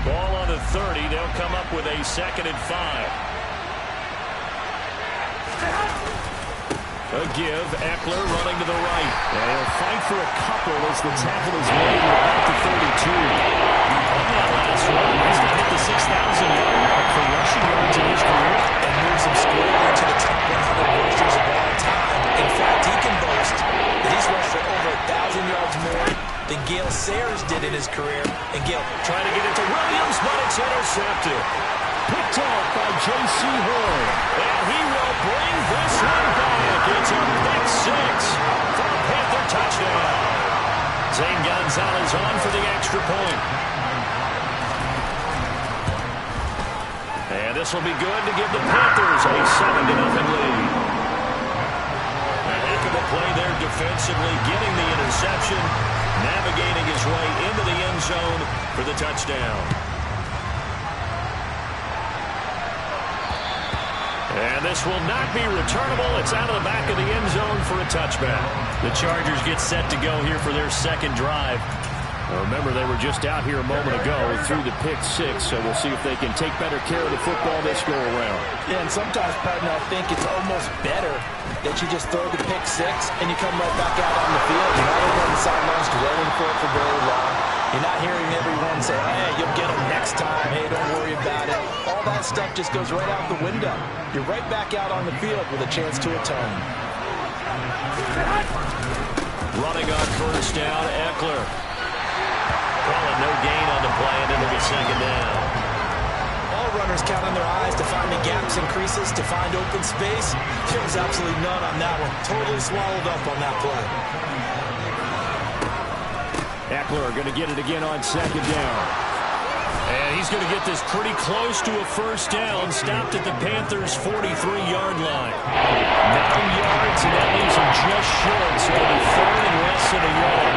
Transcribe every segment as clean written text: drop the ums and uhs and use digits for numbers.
Ball on the 30. They'll come up with a 2nd and 5. A give. Eckler running to the right. And he'll fight for a couple as the tackle is made about the 32. On that last run, he's going to hit the 6,000-yard mark for rushing yards in his career and moves him squarely to the top 100 rushers of all time. In fact, he can boast that he's rushed for over 1,000 yards more than Gale Sayers did in his career. And Gale trying to get it to Williams, but it's intercepted. Picked off by J.C. Horn. And he will bring this one back. It's a big 6 for a Panther touchdown. Zane Gonzalez on for the extra point. And this will be good to give the Panthers a 7-0 lead. A heck of a play there defensively, getting the interception, navigating his way into the end zone for the touchdown. And this will not be returnable. It's out of the back of the end zone for a touchback. The Chargers get set to go here for their second drive. Now remember, they were just out here a moment ago through the pick 6, so we'll see if they can take better care of the football this go-around. Yeah, and sometimes, partner, I think it's almost better that you just throw the pick 6 and you come right back out on the field. You're not over on the sidelines dwelling for it for very long. You're not hearing everyone say, hey, you'll get them next time. Hey, don't worry about it. All that stuff just goes right out the window. You're right back out on the field with a chance to atone. Running on first down, Eckler. Calling no gain on the play, and it'll be 2nd down. All runners count on their eyes to find the gaps and creases, to find open space. There was absolutely none on that one. Totally swallowed up on that play. Eckler going to get it again on 2nd down. And he's going to get this pretty close to a first down. Stopped at the Panthers' 43-yard line. 9 yards, and that leaves him just short. So it'll be 3rd and less than a yard.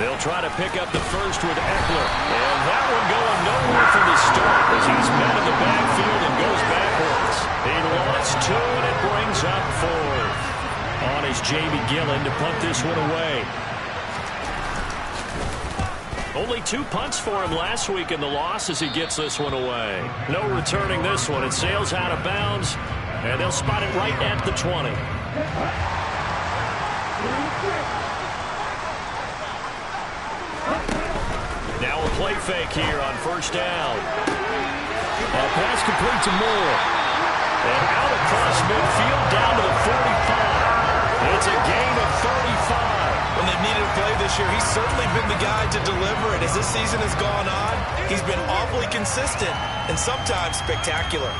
They'll try to pick up the first with Eckler. And that one going nowhere from the start as he's met in the backfield and goes backwards. He lost 2, and it brings up 4th. On is Jamie Gillen to punt this one away. Only 2 punts for him last week in the loss as he gets this one away. No returning this one. It sails out of bounds, and they'll spot it right at the 20. Now a play fake here on first down. Pass complete to Moore. And out across midfield down to the 45. It's a gain of 35. When they've needed a play this year, he's certainly been the guy to deliver it. As this season has gone on, he's been awfully consistent and sometimes spectacular.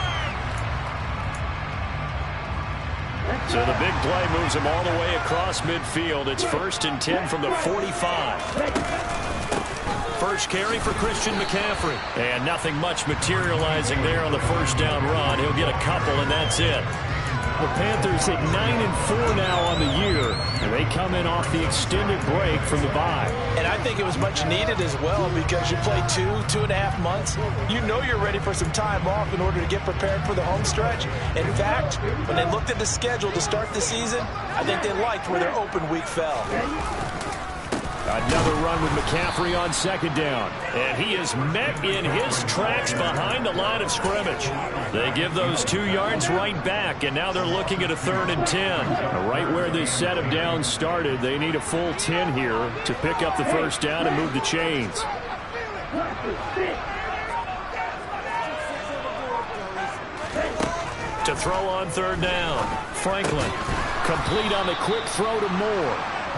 So the big play moves him all the way across midfield. It's 1st and 10 from the 45. First carry for Christian McCaffrey. And nothing much materializing there on the first down run. He'll get a couple, and that's it. The Panthers at 9-4 now on the year. And they come in off the extended break from the bye. And I think it was much needed as well because you play 2.5 months. You know you're ready for some time off in order to get prepared for the home stretch. In fact, when they looked at the schedule to start the season, I think they liked where their open week fell. Another run with McCaffrey on 2nd down. And he is met in his tracks behind the line of scrimmage. They give those 2 yards right back, and now they're looking at a 3rd and 10. Right where this set of downs started, they need a full 10 here to pick up the first down and move the chains. To throw on 3rd down. Franklin. Complete on the quick throw to Moore.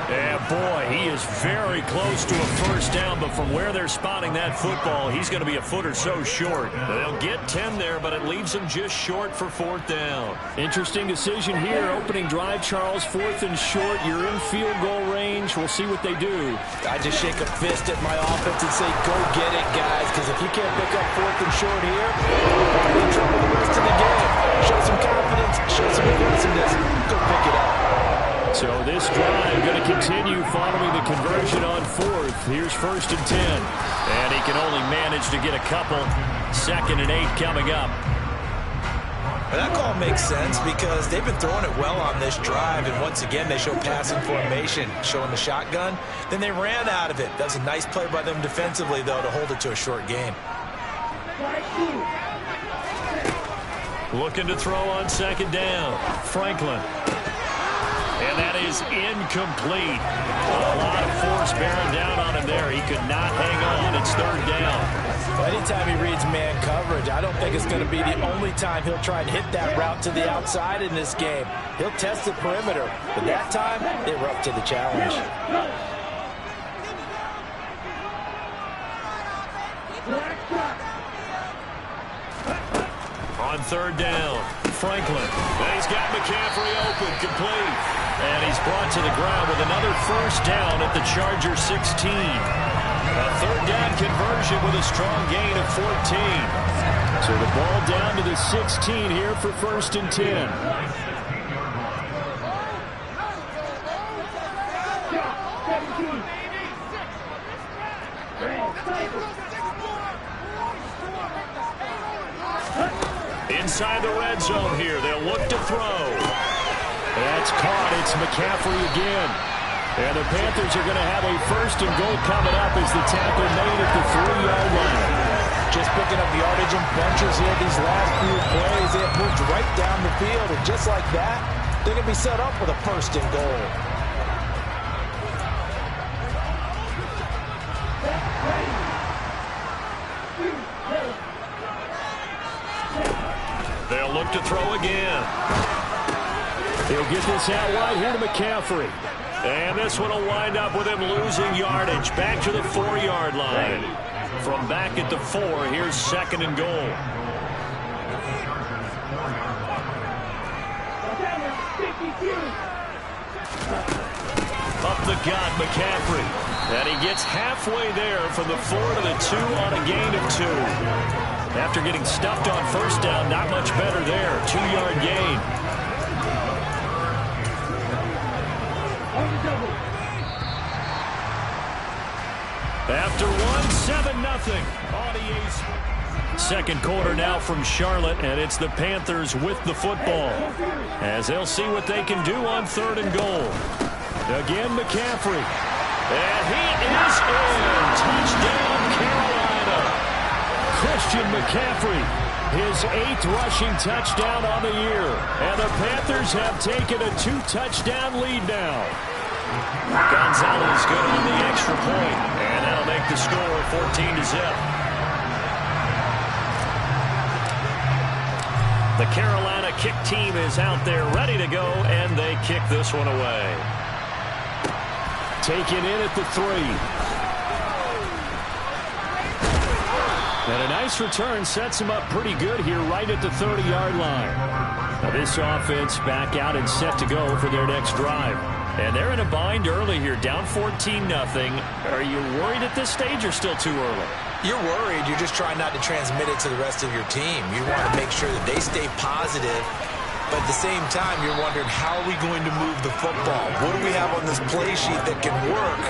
And boy, he is very close to a first down, but from where they're spotting that football, he's going to be a foot or so short. They'll get 10 there, but it leaves him just short for 4th down. Interesting decision here. Opening drive, Charles, 4th and short. You're in field goal range. We'll see what they do. I just shake a fist at my offense and say, go get it, guys, because if you can't pick up 4th and short here, you're in trouble the rest of the game. Show some confidence, show some aggressiveness, go pick it up. So this drive going to continue following the conversion on 4th. Here's 1st and 10. And he can only manage to get a couple. 2nd and 8 coming up. Well, that call makes sense because they've been throwing it well on this drive, and once again they show passing formation, showing the shotgun. Then they ran out of it. That was a nice play by them defensively, though, to hold it to a short gain. Looking to throw on second down. Franklin. And that is incomplete. A lot of force bearing down on him there. He could not hang on. It's third down. Well, anytime he reads man coverage, I don't think it's going to be the only time he'll try and hit that route to the outside in this game. He'll test the perimeter, but that time they were up to the challenge. On third down, Franklin. And he's got McCaffrey open, complete. And he's brought to the ground with another first down at the Charger 16. A third down conversion with a strong gain of 14. So the ball down to the 16 here for first and 10. Inside the red zone here. They'll look to throw. That's caught. It's McCaffrey again. And the Panthers are going to have a first and goal coming up as the tackle made at the 3-yard line. Just picking up yardage in bunches here these last few plays. They have moved right down the field, and just like that, they're going to be set up with a first and goal. They'll look to throw again. He'll get this out wide here to McCaffrey. And this one will wind up with him losing yardage. Back to the 4-yard line. From back at the 4, here's second and goal. Up the gut, McCaffrey. And he gets halfway there from the 4 to the 2 on a gain of 2. After getting stuffed on first down, not much better there. 2-yard gain. After 7-0 on the Ace. Second quarter now from Charlotte, and it's the Panthers with the football as they'll see what they can do on third and goal. Again, McCaffrey. And he is in. Touchdown, Carolina. Christian McCaffrey, his 8th rushing touchdown on the year. And the Panthers have taken a 2-touchdown lead now. Gonzalez good on the extra point, and that'll make the score 14-0. The Carolina kick team is out there ready to go, and they kick this one away. Taken in at the 3. And a nice return sets him up pretty good here right at the 30-yard line. Now this offense back out and set to go for their next drive. And they're in a bind early here, down 14-0. Are you worried at this stage or still too early? You're worried. You're just trying not to transmit it to the rest of your team. You want to make sure that they stay positive. But at the same time, you're wondering, how are we going to move the football? What do we have on this play sheet that can work?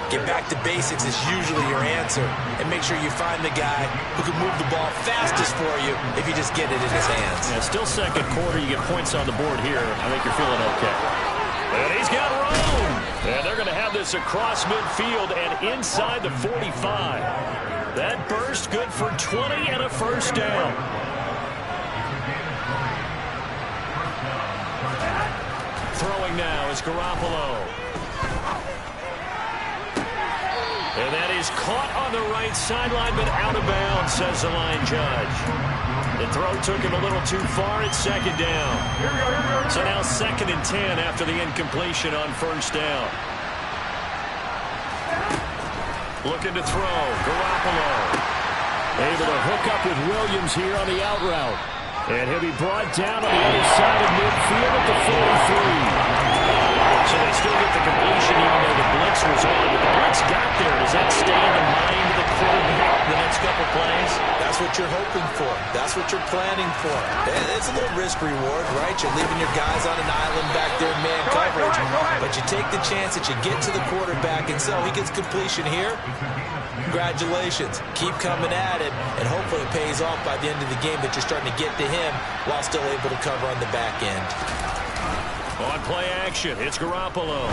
Get back to basics is usually your answer. And make sure you find the guy who can move the ball fastest for you if you just get it in his hands. Yeah, still second quarter. You get points on the board here. I think you're feeling okay. And he's got room. And they're going to have this across midfield and inside the 45. That burst good for 20 and a first down. Throwing now is Garoppolo. And that is caught on the right sideline, but out of bounds, says the line judge. The throw took him a little too far. It's second down. So now second and 10 after the incompletion on first down. Looking to throw. Garoppolo. Able to hook up with Williams here on the out route. And he'll be brought down on the other side of midfield at the 43. So they still get the completion even though the blitz was on. But the blitz got there. Does that stay in the mind of the quarterback the next couple plays? That's what you're hoping for. That's what you're planning for. It's a little risk reward, right? You're leaving your guys on an island back there in man coverage. But but you take the chance that you get to the quarterback, and so he gets completion here. Congratulations. Keep coming at it, and hopefully it pays off by the end of the game that you're starting to get to him while still able to cover on the back end. On play action, it's Garoppolo.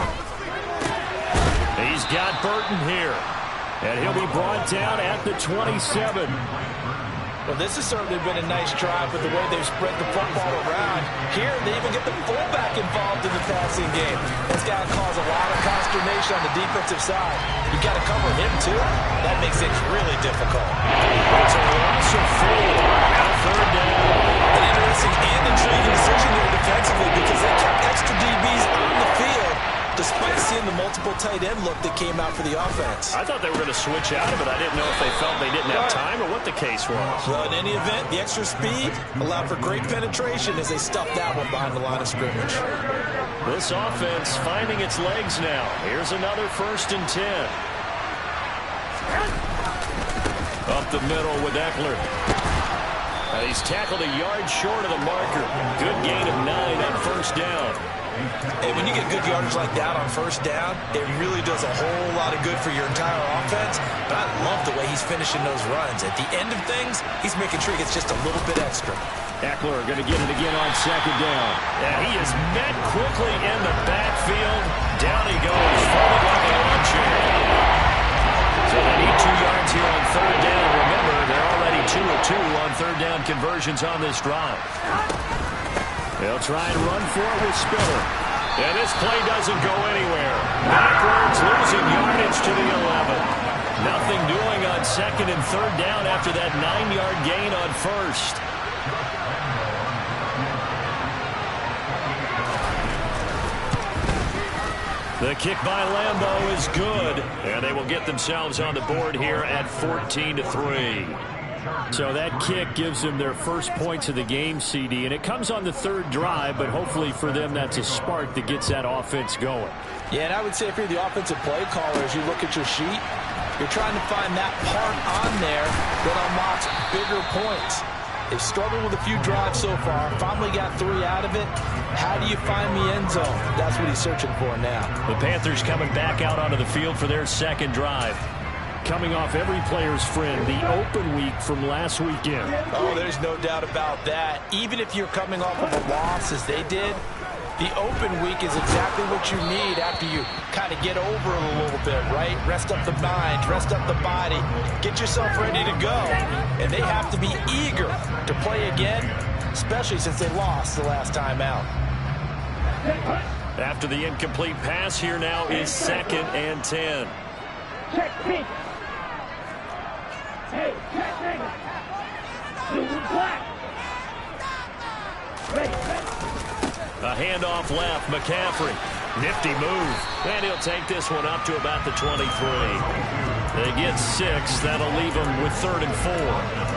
He's got Burton here, and he'll be brought down at the 27. Well, this has certainly been a nice drive with the way they've spread the football around. Here, they even get the fullback involved in the passing game. That's got to cause a lot of consternation on the defensive side. You got to cover him, too. That makes things really difficult. It's a loss of 4. Now third down. An interesting and intriguing decision there defensively because they kept extra DBs on the field despite seeing the multiple tight end look that came out for the offense. I thought they were going to switch out of it. I didn't know if they felt they didn't have time or what the case was. Well, in any event, the extra speed allowed for great penetration as they stuffed that one behind the line of scrimmage. This offense finding its legs now. Here's another 1st and 10. Up the middle with Eckler. He's tackled a yard short of the marker. Good gain of 9 on 1st down. Hey, when you get good yardage like that on 1st down, it really does a whole lot of good for your entire offense. But I love the way he's finishing those runs. At the end of things, he's making sure he gets just a little bit extra. Eckler going to get it again on 2nd down. And he is met quickly in the backfield. Down he goes, falling like a lawn chair. So they need 2 yards here on 3rd down. Remember, they're already 2 of 2 on 3rd down conversions on this drive. They'll try and run for it with Spiller. And this play doesn't go anywhere. Backwards, losing yardage to the 11. Nothing doing on 2nd and 3rd down after that 9-yard gain on 1st. The kick by Lambeau is good, and they will get themselves on the board here at 14-3. So that kick gives them their first points of the game, CD, and it comes on the 3rd drive, but hopefully for them that's a spark that gets that offense going. Yeah, and I would say if you're the offensive play caller, as you look at your sheet, you're trying to find that part on there that unlocks bigger points. They've struggled with a few drives so far, finally got 3 out of it. How do you find the end zone? That's what he's searching for now. The Panthers coming back out onto the field for their 2nd drive. Coming off every player's friend, the open week from last weekend. Oh, there's no doubt about that. Even if you're coming off of a loss as they did, the open week is exactly what you need after you kind of get over it a little bit, right? Rest up the mind, rest up the body, get yourself ready to go. And they have to be eager to play again, especially since they lost the last time out. After the incomplete pass, here now is 2nd and 10. Hey, a handoff left, McCaffrey. Nifty move. And he'll take this one up to about the 23. They get 6. That'll leave them with 3rd and 4.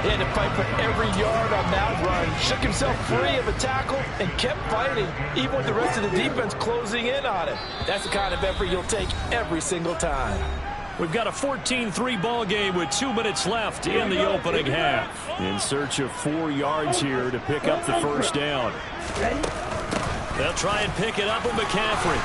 He had to fight for every yard on that run. Shook himself free of a tackle and kept fighting, even with the rest of the defense closing in on him. That's the kind of effort you'll take every single time. We've got a 14-3 ball game with 2 minutes left in the opening half. In search of 4 yards here to pick up the 1st down. They'll try and pick it up with McCaffrey.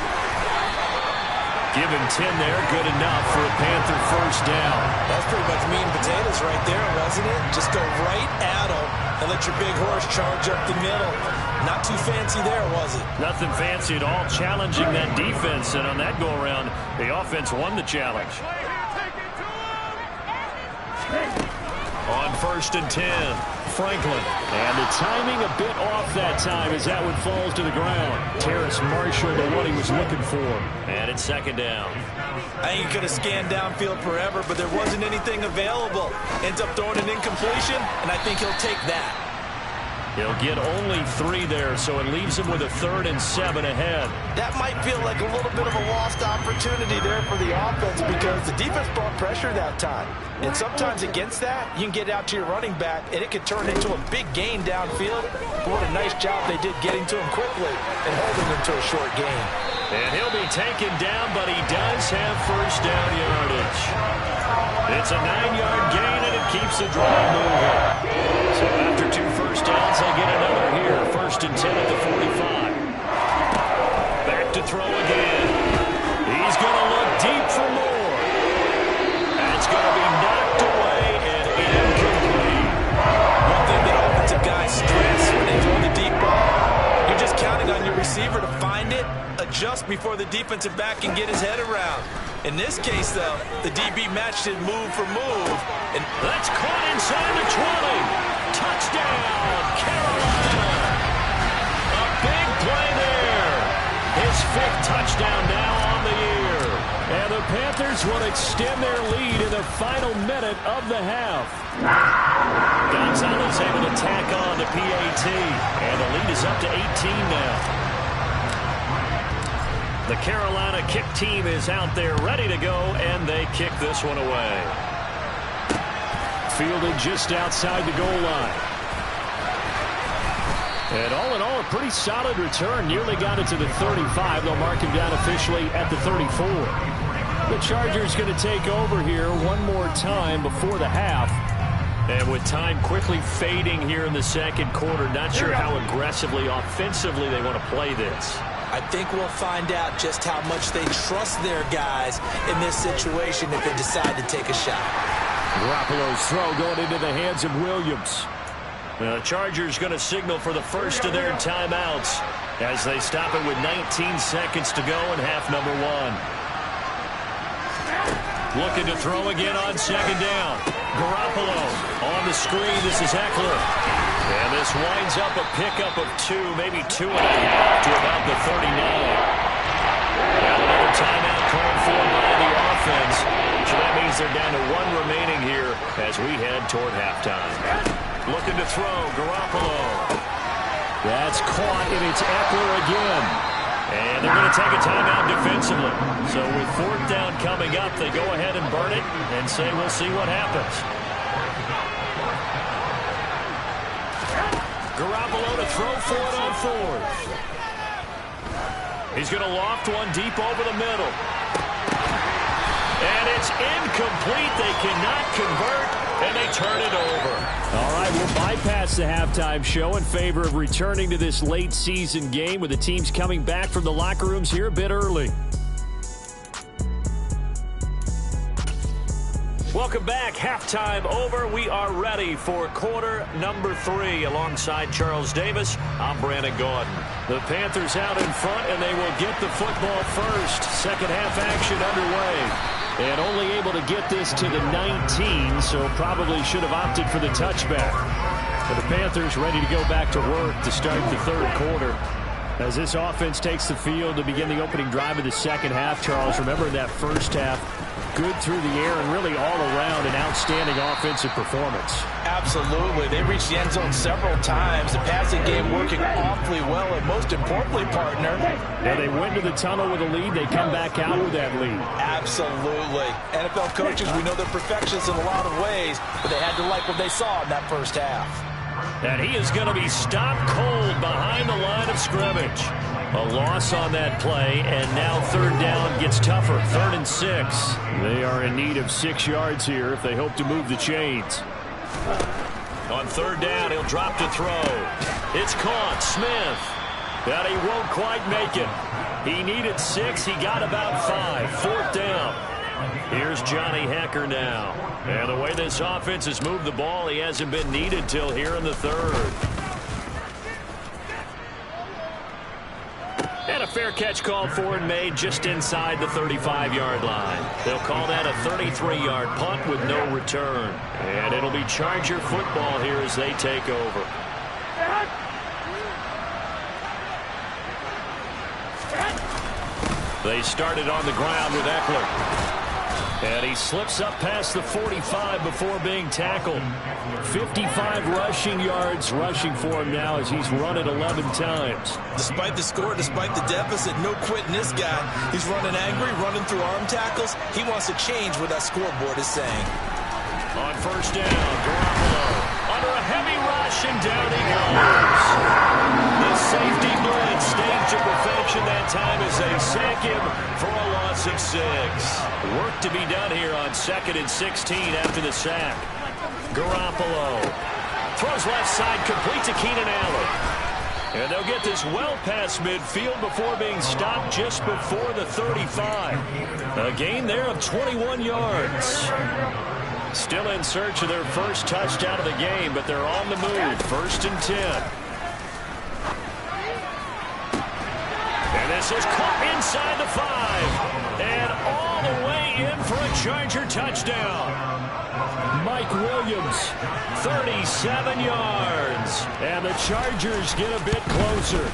Give him 10 there, good enough for a Panther 1st down. That's pretty much meat and potatoes right there, wasn't it? Just go right at him and let your big horse charge up the middle. Not too fancy there, was it? Nothing fancy at all, challenging that defense, and on that go-around, the offense won the challenge. On 1st and 10, Franklin. And the timing a bit off that time as that one falls to the ground. Terrace marshaled to what he was looking for. And it's 2nd down. I think he could have scanned downfield forever, but there wasn't anything available. Ends up throwing an incompletion, and I think he'll take that. He'll get only 3 there, so it leaves him with a 3rd and 7 ahead. That might feel like a little bit of a lost opportunity there for the offense because the defense brought pressure that time. And sometimes against that, you can get out to your running back, and it could turn into a big gain downfield. But what a nice job they did getting to him quickly and holding him to a short gain. And he'll be taken down, but he does have 1st down yardage. It's a 9-yard gain, and it keeps the drive moving. So after 2 1st downs, they get another here. 1st and 10 at the 45. Back to throw again. find it, adjust before the defensive back can get his head around. In this case, though, the DB matched it move for move. And that's caught inside the 20. Touchdown, Carolina. A big play there. His 5th touchdown now on the year. And the Panthers will extend their lead in the final minute of the half. Gonzalez able to tack on to PAT. And the lead is up to 18 now. The Carolina kick team is out there ready to go, and they kick this one away. Fielded just outside the goal line. And all in all, a pretty solid return. Nearly got it to the 35. They'll mark him down officially at the 34. The Chargers going to take over here one more time before the half. And with time quickly fading here in the second quarter, not sure how aggressively, offensively they want to play this. I think we'll find out just how much they trust their guys in this situation if they decide to take a shot. Garoppolo's throw going into the hands of Williams. The Chargers going to signal for the first of their timeouts as they stop it with 19 seconds to go in half number 1. Looking to throw again on second down. Garoppolo on the screen. This is Eckler. And this winds up a pickup of 2, maybe 2.5 to about the 39. Now another timeout called for by the offense. So that means they're down to 1 remaining here as we head toward halftime. Looking to throw, Garoppolo. That's caught, and it's Eckler again. And they're going to take a timeout defensively. So with 4th down coming up, they go ahead and burn it and say we'll see what happens. Garoppolo to throw for it on 4th. He's going to loft one deep over the middle. And it's incomplete. They cannot convert, and they turn it over. All right, we'll bypass the halftime show in favor of returning to this late season game with the teams coming back from the locker rooms here a bit early. Welcome back. Halftime over. We are ready for quarter number 3. Alongside Charles Davis, I'm Brandon Gaudin. The Panthers out in front, and they will get the football first. Second half action underway. And only able to get this to the 19, so probably should have opted for the touchback. But the Panthers ready to go back to work to start the third quarter. As this offense takes the field to begin the opening drive of the second half, Charles, remember that first half, good through the air and really all around an outstanding offensive performance. Absolutely. They reached the end zone several times. The passing game working awfully well, and most importantly, partner. Yeah, they went to the tunnel with a lead. They come back out with that lead. Absolutely. NFL coaches, we know they're perfectionists in a lot of ways, but they had to like what they saw in that first half. And he is going to be stopped cold behind the line of scrimmage. A loss on that play, and now third down gets tougher. 3rd and 6. They are in need of 6 yards here if they hope to move the chains. On third down, he'll drop to throw. It's caught. Smith. But he won't quite make it. He needed 6. He got about 5. 4th down. Here's Johnny Hekker now. And the way this offense has moved the ball, he hasn't been needed till here in the 3rd. And a fair catch called for and made just inside the 35-yard line. They'll call that a 33-yard punt with no return. And it'll be Charger football here as they take over. They started on the ground with Eckler. And he slips up past the 45 before being tackled. 55 rushing yards rushing for him now as he's run it 11 times. Despite the score, despite the deficit, no quitting this guy. He's running angry, running through arm tackles. He wants to change what that scoreboard is saying. On first down, Garoppolo under a heavy rush, and down he goes. The safety blitz staged to perfection that time as they sack him for a loss of 6. Work to be done here on 2nd and 16 after the sack. Garoppolo throws left side, complete to Keenan Allen. And they'll get this well past midfield before being stopped just before the 35. A gain there of 21 yards. Still in search of their first touchdown of the game, but they're on the move. 1st and 10. And This is caught inside the 5. And all the way in for a Charger touchdown. Mike Williams, 37 yards. And the Chargers get a bit closer.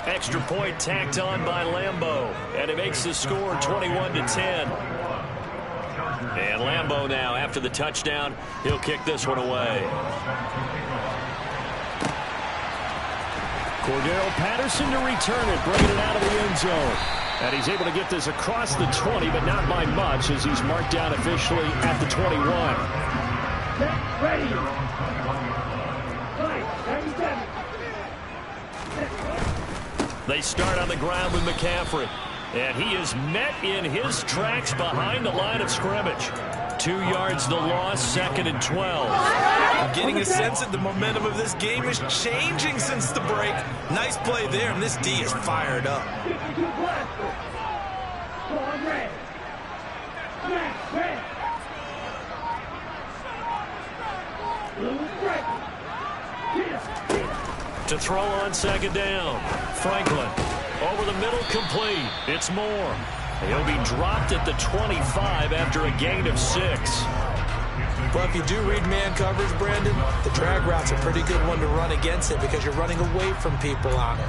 Extra point tacked on by Lambeau. And it makes the score 21-10. And Lambeau now, after the touchdown, he'll kick this one away. Cordero Patterson to return it, bringing it out of the end zone. And he's able to get this across the 20, but not by much, as he's marked down officially at the 21. Ready. They start on the ground with McCaffrey. And he is met in his tracks behind the line of scrimmage. 2 yards the loss, 2nd and 12. I'm getting a sense that the momentum of this game is changing since the break. Nice play there, and this D is fired up. To throw on 2nd down. Franklin over the middle, complete. It's Moore. He'll be dropped at the 25 after a gain of 6. Well, if you do read man coverage, Brandon, the drag route's a pretty good one to run against it because you're running away from people on it.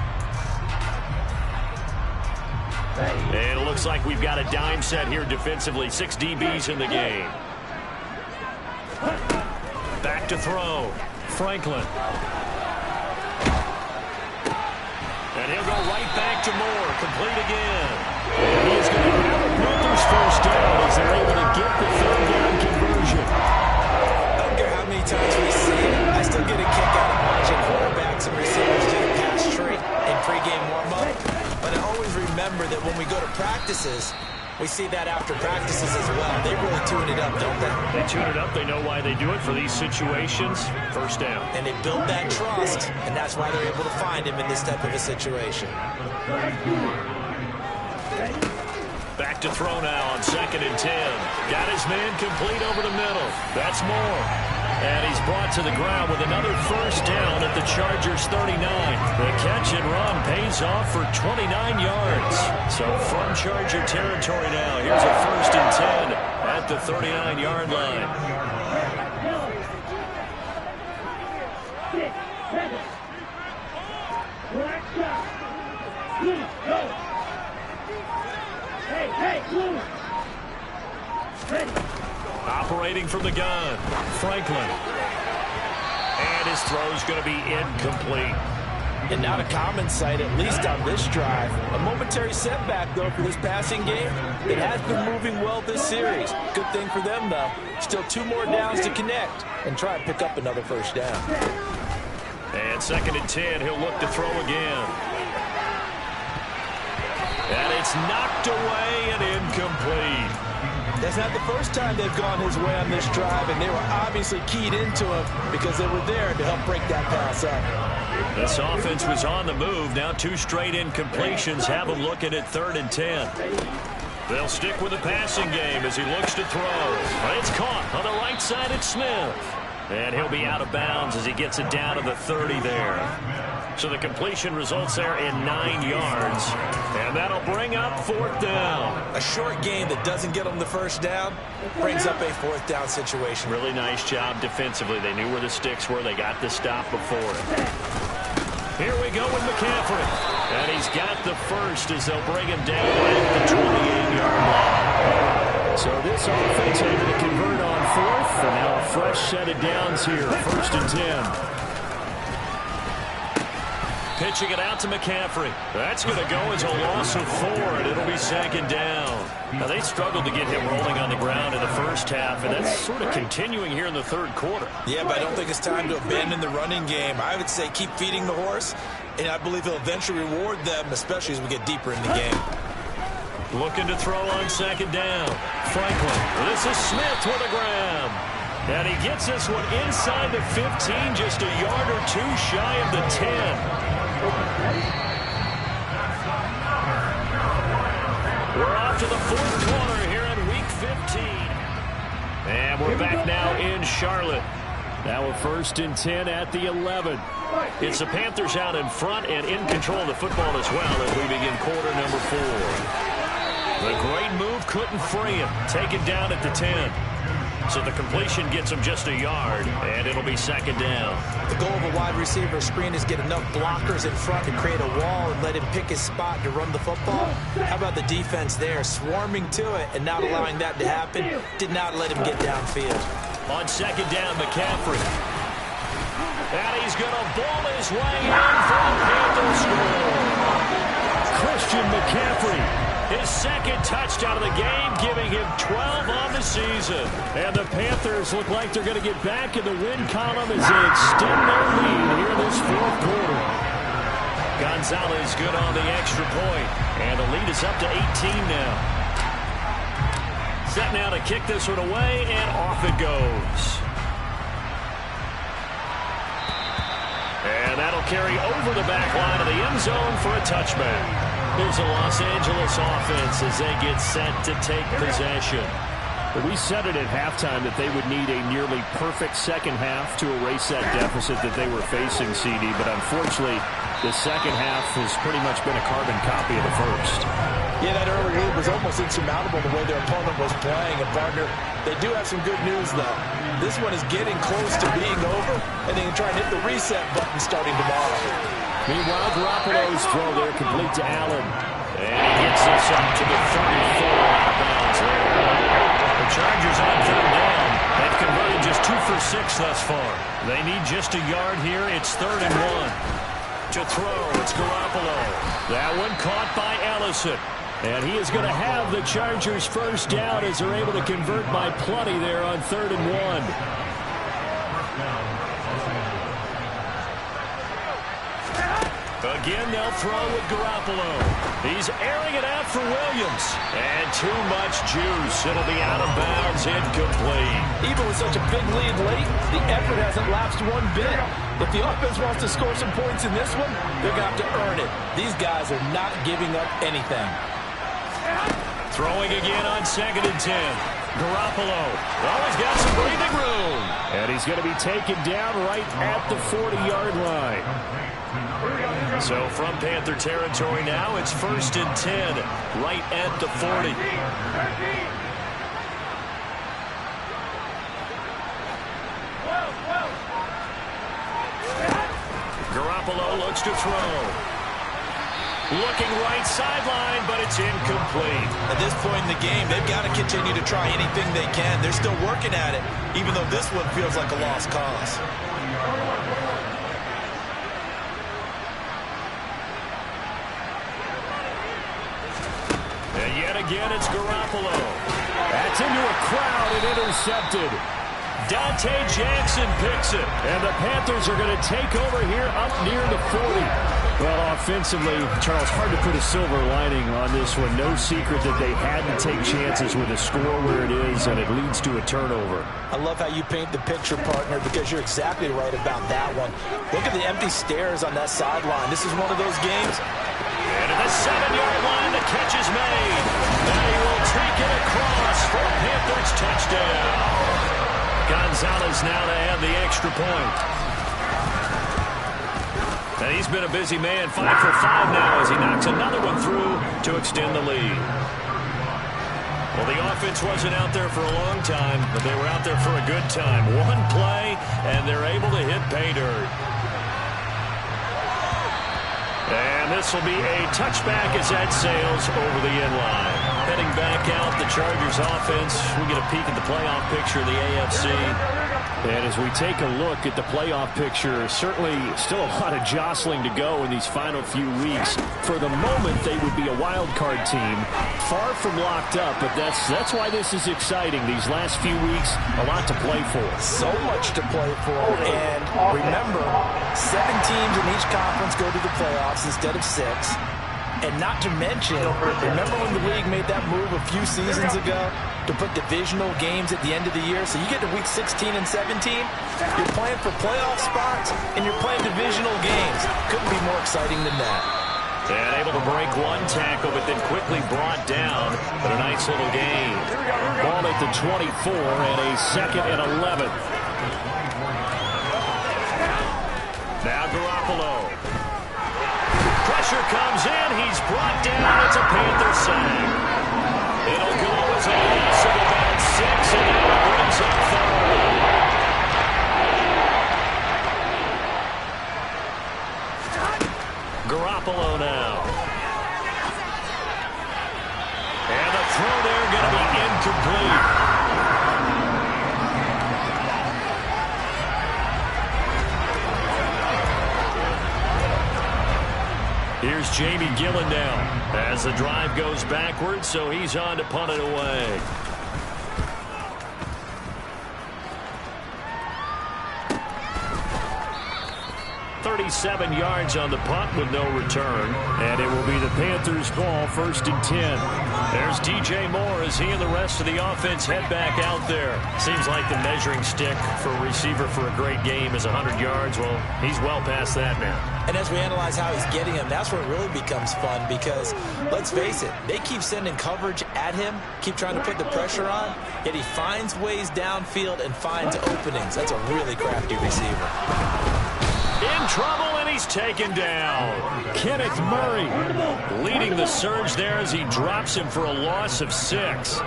And it looks like we've got a dime set here defensively. 6 DBs in the game. Back to throw. Franklin. And he'll go right back to Moore. Complete again. And he's going to have a Panthers first down as they're able to get the 3rd down conversion. I don't care how many times we see it. I still get a kick out of watching quarterbacks and receivers do the pass tree in pregame warm-up. But I always remember that when we go to practices, we see that after practices as well. They really tune it up, don't they? They tune it up. They know why they do it for these situations. First down. And they build that trust, and that's why they're able to find him in this type of a situation. Back to throw now on 2nd and 10. Got his man complete over the middle. That's Moore. And he's brought to the ground with another first down at the Chargers 39. The catch and run pays off for 29 yards. So from Charger territory now, here's a 1st and 10 at the 39-yard line. 6 seconds. Black shot. Blue, go. Hey, blue. Ready. Operating from the gun, Franklin. And his throw's going to be incomplete. And not a common sight, at least on this drive. A momentary setback, though, for this passing game. It has been moving well this series. Good thing for them, though. Still 2 more downs to connect and try and pick up another first down. And 2nd and 10, he'll look to throw again. And it's knocked away and incomplete. That's not the first time they've gone his way on this drive, and they were obviously keyed into him because they were there to help break that pass up. This offense was on the move. Now 2 straight incompletions have them looking at 3rd and 10. They'll stick with the passing game as he looks to throw. It's caught on the right side at Smith. And he'll be out of bounds as he gets it down to the 30 there. So the completion results there in 9 yards. And that'll bring up 4th down. A short game that doesn't get them the first down brings up a 4th down situation. Really nice job defensively. They knew where the sticks were. They got the stop before it. Here we go with McCaffrey. And he's got the first as they'll bring him down at the 28-yard line. So this offense able to convert on 4th. And now a fresh set of downs here. 1st and 10. Pitching it out to McCaffrey. That's going to go as a loss of 4, and it'll be 2nd down. Now, they struggled to get him rolling on the ground in the first half, and that's sort of continuing here in the 3rd quarter. Yeah, but I don't think it's time to abandon the running game. I would say keep feeding the horse, and I believe he'll eventually reward them, especially as we get deeper in the game. Looking to throw on 2nd down. Franklin. This is Smith with a grab. And he gets this one inside the 15, just a yard or 2 shy of the 10. We're off to the 4th quarter here in Week 15. And we're back now in Charlotte. Now a 1st and 10 at the 11. It's the Panthers out in front and in control of the football as well as we begin quarter number 4. The great move couldn't free him. Taken down at the 10. So the completion gets him just a yard, and it'll be second down. The goal of a wide receiver screen is get enough blockers in front to create a wall and let him pick his spot to run the football. How about the defense there, swarming to it and not allowing that to happen? Did not let him get downfield. On second down, McCaffrey. And he's going to ball his way in for the Panthers score. Christian McCaffrey, his second touchdown of the game, giving him 12 on the season. And the Panthers look like they're going to get back in the win column as they extend their lead here this fourth quarter. Gonzalez good on the extra point, and the lead is up to 18 now. Set now to kick this one away, and off it goes. And that'll carry over the back line of the end zone for a touchback. Here's the Los Angeles offense as they get set to take possession. We said it at halftime that they would need a nearly perfect second half to erase that deficit that they were facing, CD. But unfortunately, the second half has pretty much been a carbon copy of the first. Yeah, that early lead was almost insurmountable the way their opponent was playing. And, partner, they do have some good news, though. This one is getting close to being over, and they can try and hit the reset button starting tomorrow. Meanwhile, Garoppolo's throw there complete to Allen. And he gets this up to the 34 out of bounds there. The Chargers on third down. They've converted just 2 for 6 thus far. They need just a yard here. It's 3rd and 1. To throw, it's Garoppolo. That one caught by Ellison. And he is going to have the Chargers first down as they're able to convert by plenty there on 3rd and 1. Again, they'll throw with Garoppolo. He's airing it out for Williams. And too much juice. It'll be out of bounds, incomplete. Even with such a big lead late, the effort hasn't lapsed one bit. If the offense wants to score some points in this one, they're going to have to earn it. These guys are not giving up anything. Throwing again on 2nd and 10. Garoppolo. Oh, he's got some breathing room. And he's going to be taken down right at the 40-yard line. So from Panther territory now, it's 1st and 10, right at the 40. Garoppolo looks to throw. Looking right sideline, but it's incomplete. At this point in the game, they've got to continue to try anything they can. They're still working at it, even though this one feels like a lost cause. And yet again, it's Garoppolo. That's into a crowd and intercepted. Dante Jackson picks it. And the Panthers are going to take over here up near the 40. Well, offensively, Charles, hard to put a silver lining on this one. No secret that they had to take chances with a score where it is, and it leads to a turnover. I love how you paint the picture, partner, because you're exactly right about that one. Look at the empty stairs on that sideline. This is one of those games. And at the 7-yard line, the catch is made. Now he will take it across for a Panthers touchdown. Gonzalez now to add the extra point. And he's been a busy man, 5 for 5 now as he knocks another one through to extend the lead. Well, the offense wasn't out there for a long time, but they were out there for a good time. One play, and they're able to hit pay dirt. And this will be a touchback as that sails over the end line. Heading back out, the Chargers offense. We get a peek at the playoff picture of the AFC. And as we take a look at the playoff picture, certainly still a lot of jostling to go in these final few weeks. For the moment, they would be a wild card team, far from locked up, but that's why this is exciting. These last few weeks, a lot to play for. So much to play for, and remember, 7 teams in each conference go to the playoffs instead of 6. And not to mention, remember when the league made that move a few seasons ago to put divisional games at the end of the year? So you get to week 16 and 17, you're playing for playoff spots, and you're playing divisional games. Couldn't be more exciting than that. And able to break one tackle, but then quickly brought down. But a nice little gain. Ball at the 24 and a 2nd and 11. Now Garoppolo. Pressure comes in. He's brought down. It's a Panther sack. It'll go as a loss of about 6, and now it brings up 3rd. Garoppolo now. And the throw there going to be incomplete. Here's Jamie Gillen now as the drive goes backwards, so he's on to punt it away. .37 yards on the punt with no return. And it will be the Panthers' ball, 1st and 10. There's DJ Moore as he and the rest of the offense head back out there. Seems like the measuring stick for a receiver for a great game is 100 yards. Well, he's well past that now. And as we analyze how he's getting him, that's where it really becomes fun because, let's face it, they keep sending coverage at him, keep trying to put the pressure on, yet he finds ways downfield and finds openings. That's a really crafty receiver. In trouble, and he's taken down. Kenneth Murray leading the surge there as he drops him for a loss of 6.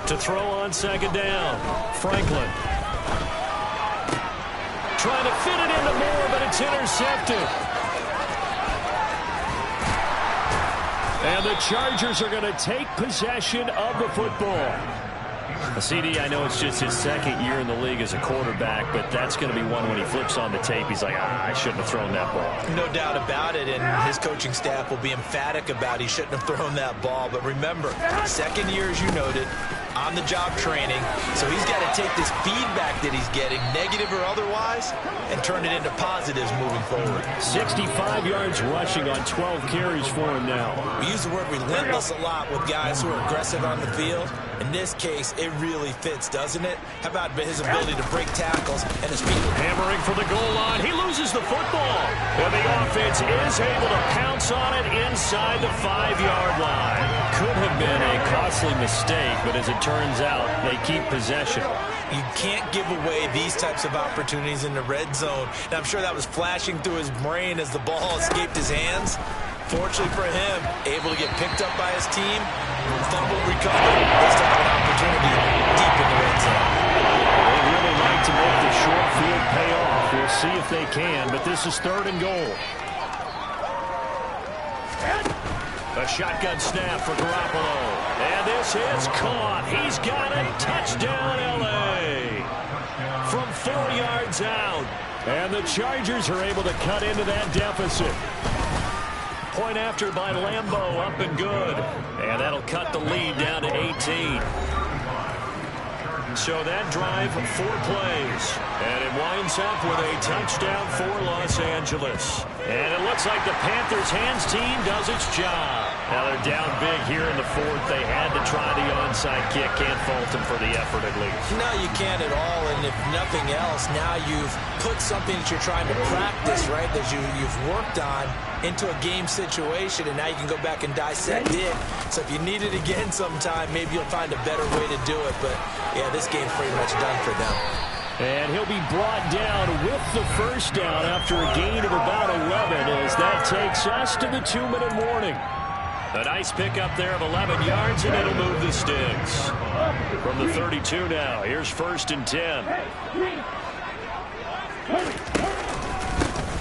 To throw on 2nd down, Franklin. Trying to fit it into Moore, but it's intercepted. And the Chargers are going to take possession of the football. CD, I know it's just his 2nd year in the league as a quarterback, but that's going to be one when he flips on the tape. He's like, I shouldn't have thrown that ball. No doubt about it, and his coaching staff will be emphatic about he shouldn't have thrown that ball. But remember, 2nd year, as you noted, on-the-job training, so he's got to take this feedback that he's getting, negative or otherwise, and turn it into positives moving forward. 65 yards rushing on 12 carries for him now. We use the word relentless a lot with guys who are aggressive on the field. In this case, it really fits, doesn't it? How about his ability to break tackles and his feet? Hammering for the goal line. He loses the football. And the offense is able to pounce on it inside the 5-yard line. Could have been a costly mistake, but as it turns out, they keep possession. You can't give away these types of opportunities in the red zone. And I'm sure that was flashing through his brain as the ball escaped his hands. Fortunately for him, able to get picked up by his team, fumble recovery, they still have an opportunity deep in the red zone. They'd really like to make the short field pay off. We'll see if they can, but this is 3rd and goal. A shotgun snap for Garoppolo. And this is caught. He's got it. Touchdown, L.A. From 4 yards out. And the Chargers are able to cut into that deficit. Point after by Lambeau, up and good. And that'll cut the lead down to 18. So that drive, 4 plays. And it winds up with a touchdown for Los Angeles. And it looks like the Panthers' hands team does its job. Now they're down big here in the 4th. They had to try the onside kick. Can't fault them for the effort at least. No, you can't at all. And if nothing else, now you've put something that you're trying to practice, right, that you've worked on into a game situation, and now you can go back and dissect it. So if you need it again sometime, maybe you'll find a better way to do it. But, yeah, this game's pretty much done for them. And he'll be brought down with the 1st down after a gain of about 11 as that takes us to the 2-minute warning. A nice pickup there of 11 yards, and it'll move the sticks. From the 32 now, here's 1st and 10.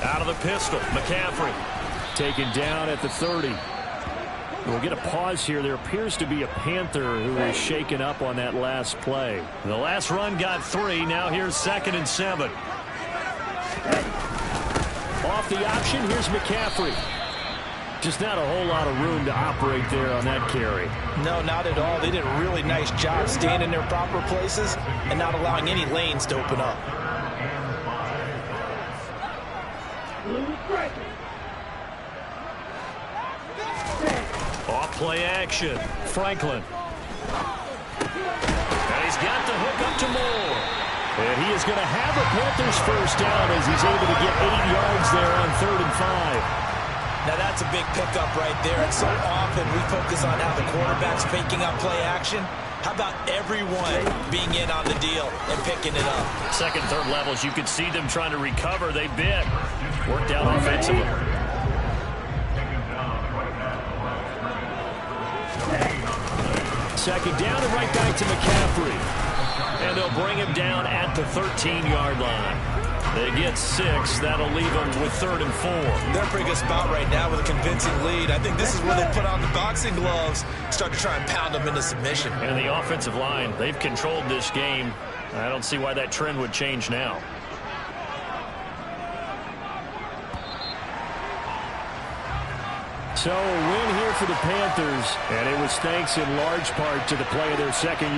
Out of the pistol, McCaffrey. Taken down at the 30. We'll get a pause here. There appears to be a Panther who was shaken up on that last play. The last run got 3. Now here's 2nd and 7. Off the option, here's McCaffrey. Just not a whole lot of room to operate there on that carry. No, not at all. They did a really nice job staying in their proper places and not allowing any lanes to open up. Off play action. Franklin. And he's got the hook up to Moore. And he is going to have a Panthers first down as he's able to get 8 yards there on 3rd and 5. Now that's a big pickup right there. And so often we focus on how the quarterback's picking up play action. How about everyone being in on the deal and picking it up? Second, third levels, you could see them trying to recover. They bit. Worked out offensively. Second down and right back to McCaffrey. And they'll bring him down at the 13-yard line. They get 6. That'll leave them with 3rd and 4. They're in a pretty good spot right now with a convincing lead. I think this is where they put on the boxing gloves, start to try and pound them into submission. And the offensive line, they've controlled this game. I don't see why that trend would change now. So a win here for the Panthers, and it was thanks in large part to the play of their second